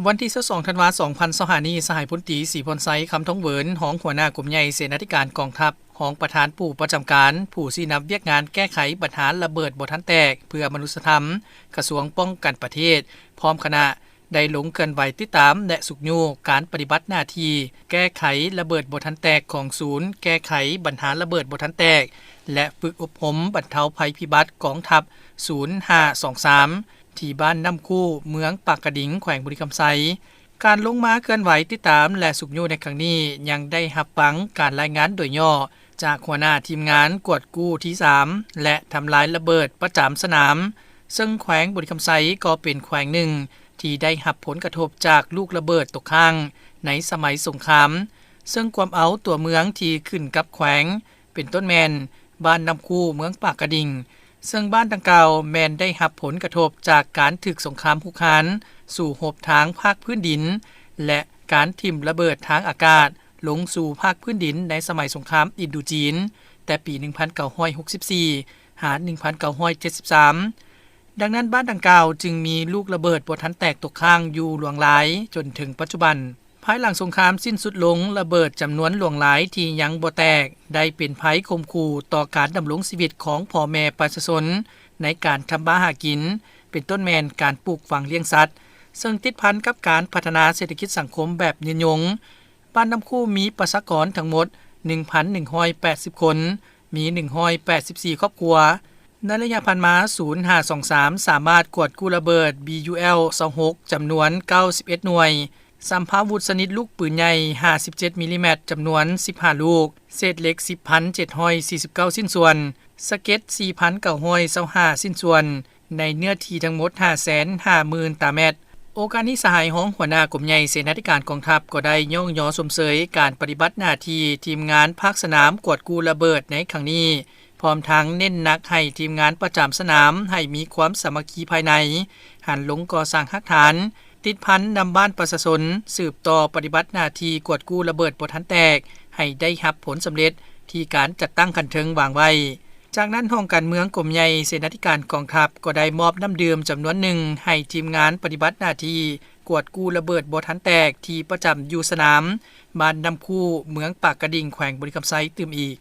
วันที่22ธันวาคม2025นี้สหายพลตรีศรีพรไซคำท้องเวินของหัวหน้ากลุ่มใหญ่เสนาธิการกองทัพของประธานผู้ประจำการผู้ชี้นำเวียกงานแก้ไขปัญหาระเบิดบ่ทันแตกเพื่อมนุษยธรรมกระทรวงป้องกันประเทศพร้อมคณะได้ลงเคลื่อนไหวติดตามและสุกยูการปฏิบัติหน้าที่แก้ไขระเบิดบ่ทันแตกของศูนย์แก้ไขปัญหาระเบิดบ่ทันแตกและฝึกอบรมบรรเทาภัยพิบัติกองทัพ0523ที่บ้านน้ำคู่เมืองปากกระดิ่งแขวงบุรีคำไซการลงมาเคลื่อนไหวติดตามและสุกยูในครั้งนี้ยังได้รับฟังการรายงานโดยย่อจากหัวหน้าทีมงานกวดกู้ที่3และทำลายระเบิดประจำสนามซึ่งแขวงบุรีคำไซก็เป็นแขวงหนึ่งที่ได้รับผลกระทบจากลูกระเบิดตกค้างในสมัยสงครามซึ่งความเอาตัวเมืองที่ขึ้นกับแขวงเป็นต้นแมนบ้านน้ำคู่เมืองปากกระดิ่งซึ่งบ้านดังกล่าวแมนได้รับผลกระทบจากการถึกสงครามคุกคานสู่หบทางภาคพื้นดินและการทิ่มระเบิดทางอากาศลงสู่ภาคพื้นดินในสมัยสงครามอินโดจีนแต่ปี 1964 หา 1973 ดังนั้นบ้านดังกล่าวจึงมีลูกระเบิดบ่ทันแตกตกค้างอยู่หลวงหลายจนถึงปัจจุบันภายหลังสงครามสิ้นสุดลงระเบิดจำนวนหลวงหลายที่ยังบ่แตกได้เป็นภัยคมขู่ต่อการดำรงชีวิตของพ่อแม่ประชาชนในการทำมาหากินเป็นต้นแมนการปลูกฝังเลี้ยงสัตว์ซึ่งติดพันกับการพัฒนาเศรษฐกิจสังคมแบบยืนยงบ้านน้ำคู่มีประชากรทั้งหมด 1,180 คนมี184ครอบครัวในระยะผ่านมา0523สามารถกวดกู้ระเบิด BUL-26 จำนวน91หน่วยสัมภาวุธสนิทลูกปืนใหญ่57มิลลิเมตรจำนวน15ลูกเศษเหล็ก 10,749 สิ้นส่วนสเก็ต 4,925 สิ้นส่วนในเนื้อที่ทั้งหมด 550,000 ตารางเมตรโอกาสนี้สหายของหัวหน้ากลุ่มใหญ่เสนาธิการกองทัพก็ได้ย่องยอสมเสยการปฏิบัติหน้าที่ทีมงานภาคสนามกวดกู้ระเบิดในครั้งนี้พร้อมทั้งเน้นหนักให้ทีมงานประจำสนามให้มีความสามัคคีภายในหันลงก่อสร้างหลักฐานติดพันนำบ้านประชาชนสืบต่อปฏิบัติหน้าที่กวดกู้ระเบิดบ่ทันแตกให้ได้รับผลสำเร็จที่การจัดตั้งคันเทิงวางไว้จากนั้นห้องการเมืองกรมใหญ่เสนาธิการกองทัพก็ได้มอบน้ำดื่มจำนวนหนึ่งให้ทีมงานปฏิบัติหน้าที่กวดกู้ระเบิดบ่ทันแตกที่ประจำอยู่สนามบ้านน้ำคู่เมืองปากกระดิ่งแขวงบุรีคำไซตื่มอีก